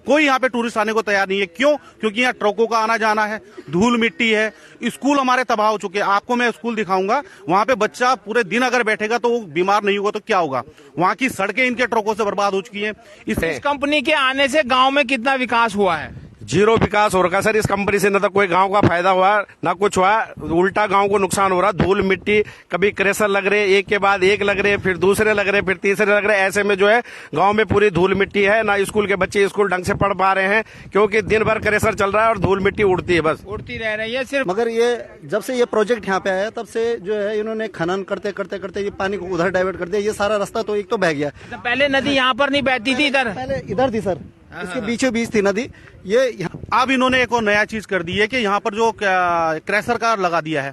कोई यहाँ पे टूरिस्ट आने को तैयार नहीं है। क्यों? क्योंकि यहाँ ट्रकों का आना जाना है, धूल मिट्टी है, स्कूल हमारे तबाह हो चुके हैं। आपको मैं स्कूल दिखाऊंगा, वहां पे बच्चा पूरे दिन अगर बैठेगा तो वो बीमार नहीं होगा तो क्या होगा। वहां की सड़कें इनके ट्रकों से बर्बाद हो चुकी हैं। इस कंपनी के आने से गांव में कितना विकास हुआ है? जीरो विकास हो रखा सर। इस कंपनी से न तो कोई गांव का फायदा हुआ ना कुछ हुआ, उल्टा गांव को नुकसान हो रहा। धूल मिट्टी, कभी क्रेशर लग रहे, एक के बाद एक लग रहे, फिर दूसरे लग रहे, फिर तीसरे लग रहे। ऐसे में जो है गांव में पूरी धूल मिट्टी है, ना स्कूल के बच्चे स्कूल ढंग से पढ़ पा रहे हैं, क्योंकि दिन भर क्रेशर चल रहा है और धूल मिट्टी उड़ती है, बस उड़ती रह रही है सिर्फ। मगर ये जब से ये प्रोजेक्ट यहाँ पे आया तब से जो है इन्होंने खनन करते करते करते ये पानी को उधर डाइवर्ट कर दिया। ये सारा रास्ता तो एक तो बह गया। पहले नदी यहाँ पर नहीं बहती थी, इधर पहले इधर थी सर, इसके बीचों बीच थी नदी। ये अब इन्होंने एक और नया चीज कर दी है कि यहाँ पर जो क्रैशर का लगा दिया है।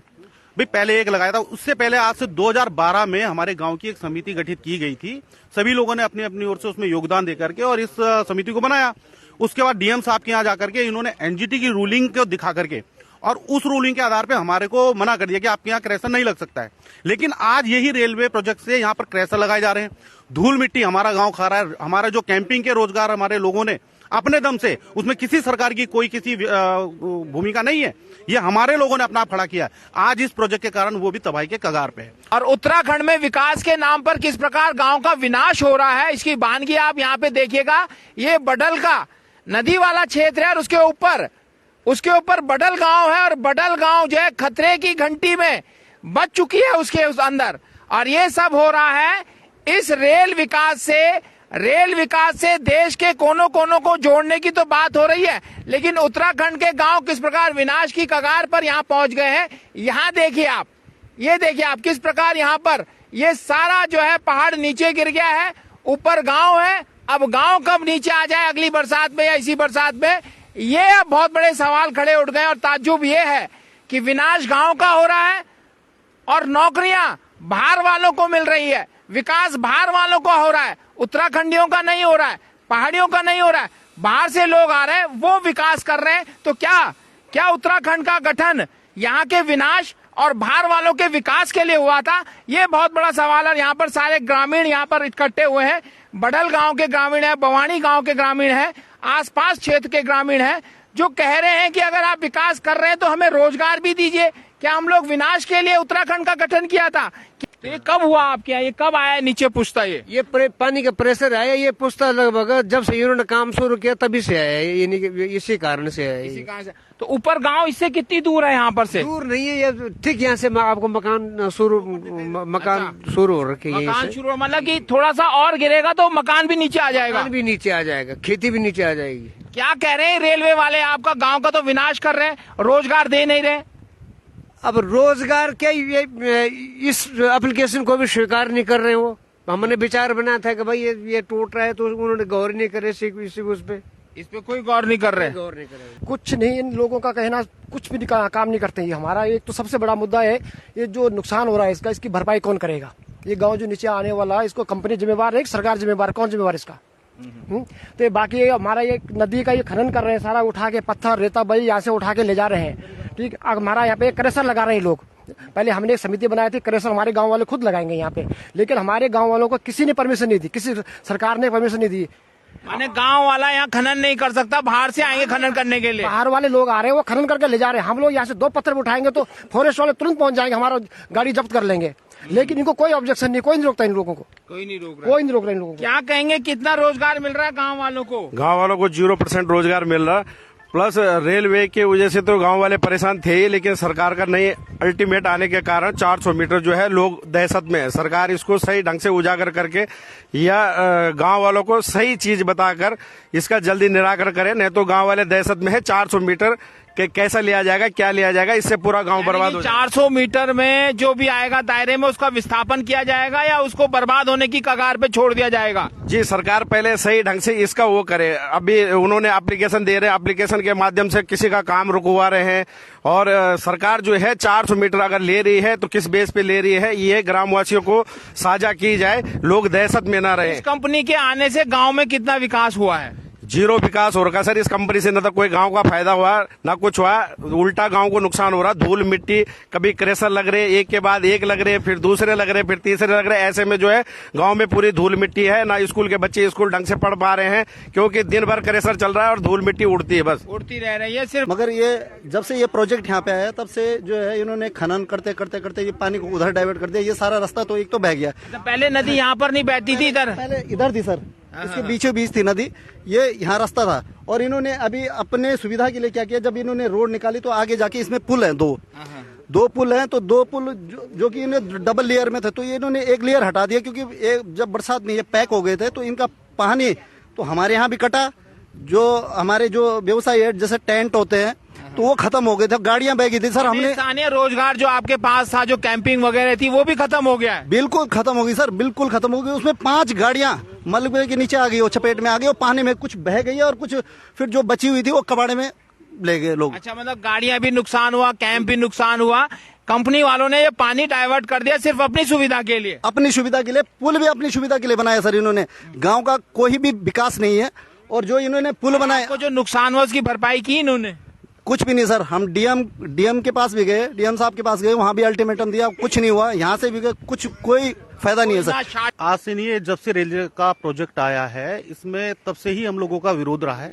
भाई पहले एक लगाया था, उससे पहले आज से 2012 में हमारे गांव की एक समिति गठित की गई थी। सभी लोगों ने अपनी अपनी ओर से उसमें योगदान दे करके और इस समिति को बनाया। उसके बाद डीएम साहब के यहाँ जाकर के इन्होंने एनजीटी की रूलिंग को दिखा करके और उस रूलिंग के आधार पे हमारे को मना कर दिया कि आपके यहाँ क्रैशर नहीं लग सकता है। लेकिन आज यही रेलवे प्रोजेक्ट से यहाँ पर क्रैशर लगाए जा रहे हैं। धूल मिट्टी हमारा गांव खा रहा है। हमारा जो कैंपिंग के रोजगार हमारे लोगों ने अपने दम से, उसमें किसी सरकार की कोई किसी भूमिका नहीं है, ये हमारे लोगों ने अपना खड़ा किया। आज इस प्रोजेक्ट के कारण वो भी तबाही के कगार पे है। और उत्तराखंड में विकास के नाम पर किस प्रकार गांव का विनाश हो रहा है, इसकी बानगी आप यहाँ पे देखिएगा। ये बडल का नदी वाला क्षेत्र है और उसके ऊपर बडल गांव है और बडल गांव जो है खतरे की घंटी में बच चुकी है उसके उस अंदर। और ये सब हो रहा है इस रेल विकास से देश के कोनों कोनों को जोड़ने की तो बात हो रही है, लेकिन उत्तराखंड के गांव किस प्रकार विनाश की कगार पर यहाँ पहुंच गए हैं। यहाँ देखिए आप, ये देखिए आप किस प्रकार यहाँ पर ये सारा जो है पहाड़ नीचे गिर गया है, ऊपर गांव है। अब गांव कब नीचे आ जाए, अगली बरसात में या इसी बरसात में, ये बहुत बड़े सवाल खड़े उठ गए। और ताज्जुब ये है कि विनाश गांव का हो रहा है और नौकरियां बाहर वालों को मिल रही है, विकास बाहर वालों को हो रहा है, उत्तराखंडियों का नहीं हो रहा है, पहाड़ियों का नहीं हो रहा है। बाहर से लोग आ रहे हैं, वो विकास कर रहे हैं। तो क्या उत्तराखंड का गठन यहाँ के विनाश और बाहर वालों के विकास के लिए हुआ था? ये बहुत बड़ा सवाल है। यहाँ पर सारे ग्रामीण यहाँ पर इकट्ठे हुए हैं। बडल गांव के ग्रामीण है, बवानी गांव के ग्रामीण है, आसपास क्षेत्र के ग्रामीण है, जो कह रहे हैं कि अगर आप विकास कर रहे हैं तो हमें रोजगार भी दीजिए। क्या हम लोग विनाश के लिए उत्तराखंड का गठन किया था? तो ये कब हुआ आपके यहाँ, ये कब आया नीचे पुश्ता? ये पानी का प्रेशर आया, ये पुश्ता लगभग जब से इन्होंने काम शुरू किया तभी से आया, इसी कारण से आया। इसी कारण से। तो ऊपर गांव इससे कितनी दूर है यहाँ पर से? दूर नहीं है, ये ठीक यहाँ से आपको मकान शुरू हो रखे। मकान शुरू मतलब कि थोड़ा सा और गिरेगा तो मकान भी नीचे आ जाएगा। मकान भी नीचे आ जाएगा, खेती भी नीचे आ जाएगी। क्या कह रहे हैं रेलवे वाले, आपका गाँव का तो विनाश कर रहे हैं, रोजगार दे नहीं रहे? अब रोजगार क्या, ये इस एप्लीकेशन को भी स्वीकार नहीं कर रहे हो। हमने विचार बनाया था कि भाई ये टूट रहा है, तो उन्होंने गौर नहीं करे इस पे कोई गौर नहीं कर रहे। कुछ नहीं, इन लोगों का कहना कुछ भी काम नहीं करते। ये हमारा एक तो सबसे बड़ा मुद्दा है, ये जो नुकसान हो रहा है इसकी भरपाई कौन करेगा? ये गांव जो नीचे आने वाला है, इसको कंपनी जिम्मेवार है, सरकार जिम्मेवार, कौन जिम्मेवार इसका? तो बाकी हमारा ये नदी का ये खनन कर रहे हैं, सारा उठा के पत्थर रेता बली यहाँ से उठा के ले जा रहे हैं। ठीक, हमारा यहाँ पे क्रेशर लगा रहे हैं लोग। पहले हमने एक समिति बनाई थी, क्रेशर हमारे गांव वाले खुद लगाएंगे यहाँ पे, लेकिन हमारे गांव वालों को किसी ने परमिशन नहीं दी, किसी सरकार ने परमिशन नहीं दी। माने गांव वाला यहाँ खनन नहीं कर सकता, बाहर से आएंगे खनन करने के लिए। बाहर वाले लोग आ रहे हैं, वो खनन करके ले जा रहे हैं। हम लोग यहाँ से 2 पत्थर उठाएंगे तो फॉरेस्ट वाले तुरंत पहुंच जाएंगे, हमारा गाड़ी जब्त कर लेंगे। लेकिन इनको कोई ऑब्जेक्शन नहीं, कोई नहीं रोकता इन लोगों को, कोई नहीं रोक रहा इन लोगों को। क्या कहेंगे, कितना रोजगार मिल रहा है गाँव वालों को? गाँव वालों को 0% रोजगार मिल रहा। प्लस रेलवे के वजह से तो गांव वाले परेशान थे ही, लेकिन सरकार का नई अल्टीमेट आने के कारण 400 मीटर जो है लोग दहशत में है। सरकार इसको सही ढंग से उजागर करके या गांव वालों को सही चीज बताकर इसका जल्दी निराकरण करे, नहीं तो गांव वाले दहशत में है। 400 मीटर के कैसा लिया जाएगा, क्या लिया जाएगा, इससे पूरा गांव बर्बाद हो जाएगा। 400 मीटर में जो भी आएगा दायरे में उसका विस्थापन किया जाएगा या उसको बर्बाद होने की कगार पे छोड़ दिया जाएगा? जी, सरकार पहले सही ढंग से इसका वो करे। अभी उन्होंने एप्लीकेशन दे रहे हैं, एप्लीकेशन के माध्यम से किसी का काम रुकवा रहे हैं। और सरकार जो है 400 मीटर अगर ले रही है तो किस बेस पे ले रही है, ये ग्रामवासियों को साझा की जाए, लोग दहशत में न रहे। इस कंपनी के आने से गाँव में कितना विकास हुआ है? जीरो विकास हो रखा है सर इस कंपनी से। न तो कोई गांव का फायदा हुआ ना कुछ हुआ, उल्टा गांव को नुकसान हो रहा। धूल मिट्टी, कभी क्रेशर लग रहे, एक के बाद एक लग रहे, फिर दूसरे लग रहे, फिर तीसरे लग रहे। ऐसे में जो है गांव में पूरी धूल मिट्टी है, ना स्कूल के बच्चे स्कूल ढंग से पढ़ पा रहे हैं, क्योंकि दिन भर क्रेशर चल रहा है और धूल मिट्टी उड़ती है, बस उड़ती रह रही है सिर्फ। मगर ये जब से ये प्रोजेक्ट यहाँ पे आया तब से जो है इन्होंने खनन करते करते करते ये पानी को उधर डाइवर्ट कर दिया। ये सारा रास्ता तो एक तो बह गया। पहले नदी यहाँ पर नहीं बहती थी, इधर पहले इधर थी सर, इसके बीचों बीच थी नदी, ये यहाँ रास्ता था। और इन्होंने अभी अपने सुविधा के लिए क्या किया, जब इन्होंने रोड निकाली तो आगे जाके इसमें पुल है, दो पुल हैं। तो दो पुल जो कि इन्हें डबल लेयर में थे, तो ये इन्होंने एक लेयर हटा दिया, क्योंकि जब बरसात में ये पैक हो गए थे तो इनका पानी तो हमारे यहाँ भी कटा। जो हमारे जो व्यवसाय है जैसे टेंट होते हैं तो वो खत्म हो गए थे, गाड़ियां बह गई थी सर। हमने स्थानीय रोजगार जो आपके पास था, जो कैंपिंग वगैरह थी, वो भी खत्म हो गया है। बिल्कुल खत्म हो गई सर, बिल्कुल खत्म हो गई। उसमें 5 गाड़ियां मलबे के नीचे आ गई, वो चपेट में आ गई, वो पानी में कुछ बह गई और कुछ फिर जो बची हुई थी वो कबाड़े में ले गए लोग। अच्छा, मतलब गाड़ियां भी नुकसान हुआ, कैंप भी नुकसान हुआ। कंपनी वालों ने ये पानी डाइवर्ट कर दिया सिर्फ अपनी सुविधा के लिए। अपनी सुविधा के लिए, पुल भी अपनी सुविधा के लिए बनाया सर इन्होंने। गाँव का कोई भी विकास नहीं है। और जो इन्होंने पुल बनाया, आपको जो नुकसान हुआ उसकी भरपाई की इन्होंने? कुछ भी नहीं सर। हम डीएम के पास भी गए, डीएम साहब के पास गए, वहाँ भी अल्टीमेटम दिया, कुछ नहीं हुआ। यहाँ से भी गए, कुछ कोई फायदा नहीं है सर। आज से नहीं है, जब से रेलवे का प्रोजेक्ट आया है इसमें तब से ही हम लोगों का विरोध रहा है।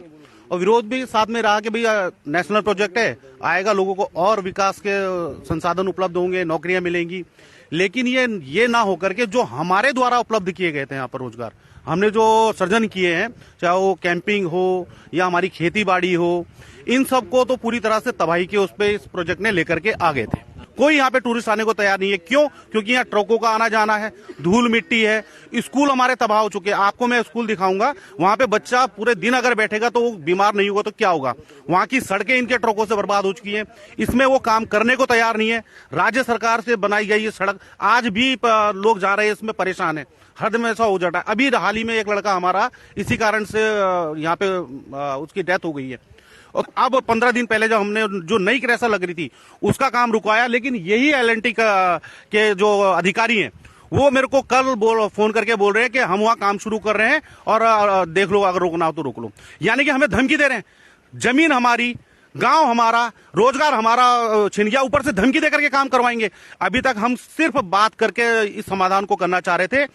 और विरोध भी साथ में रहा कि भैया नेशनल प्रोजेक्ट है, आएगा, लोगों को और विकास के संसाधन उपलब्ध होंगे, नौकरियां मिलेंगी। लेकिन ये ना होकर के जो हमारे द्वारा उपलब्ध किए गए थे यहाँ पर रोजगार, हमने जो सृजन किए हैं, चाहे वो कैंपिंग हो या हमारी खेती बाड़ी हो, इन सब को तो पूरी तरह से तबाही के उस पे इस प्रोजेक्ट ने लेकर के आ गए थे। कोई यहाँ पे टूरिस्ट आने को तैयार नहीं है। क्यों? क्योंकि यहाँ ट्रकों का आना जाना है, धूल मिट्टी है, स्कूल हमारे तबाह हो चुके हैं। आपको मैं स्कूल दिखाऊंगा, वहां पे बच्चा पूरे दिन अगर बैठेगा तो वो बीमार नहीं होगा तो क्या होगा। वहां की सड़कें इनके ट्रकों से बर्बाद हो चुकी हैं, इसमें वो काम करने को तैयार नहीं है। राज्य सरकार से बनाई गई ये सड़क आज भी लोग जा रहे हैं, इसमें परेशान है। हर दिन ऐसा हो जाता है। अभी हाल ही में एक लड़का हमारा इसी कारण से यहाँ पे उसकी डेथ हो गई है। और अब 15 दिन पहले जब हमने जो नई क्रेशर लग रही थी उसका काम रुकवाया, लेकिन यही एल&टी के जो अधिकारी हैं वो मेरे को कल फोन करके बोल रहे हैं कि हम वहां काम शुरू कर रहे हैं और देख लो, अगर रोकना हो तो रोक लो। यानी कि हमें धमकी दे रहे हैं। जमीन हमारी, गांव हमारा, रोजगार हमारा छिन गया, ऊपर से धमकी देकर के काम करवाएंगे। अभी तक हम सिर्फ बात करके इस समाधान को करना चाह रहे थे।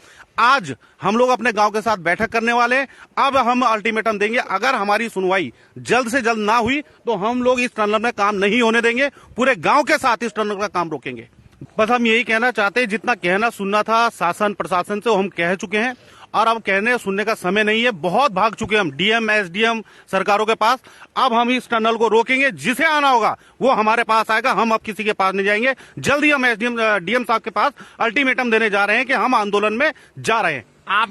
आज हम लोग अपने गांव के साथ बैठक करने वाले। अब हम अल्टीमेटम देंगे, अगर हमारी सुनवाई जल्द से जल्द ना हुई तो हम लोग इस टनल में काम नहीं होने देंगे। पूरे गांव के साथ इस टनल का काम रोकेंगे। बस हम यही कहना चाहते हैं, जितना कहना सुनना था शासन प्रशासन से हम कह चुके हैं और अब कहने सुनने का समय नहीं है। बहुत भाग चुके हम डीएम एसडीएम सरकारों के पास। अब हम इस टनल को रोकेंगे, जिसे आना होगा वो हमारे पास आएगा। हम अब किसी के पास नहीं जाएंगे। जल्द ही हम एसडीएम डीएम साहब के पास अल्टीमेटम देने जा रहे हैं कि हम आंदोलन में जा रहे हैं। आप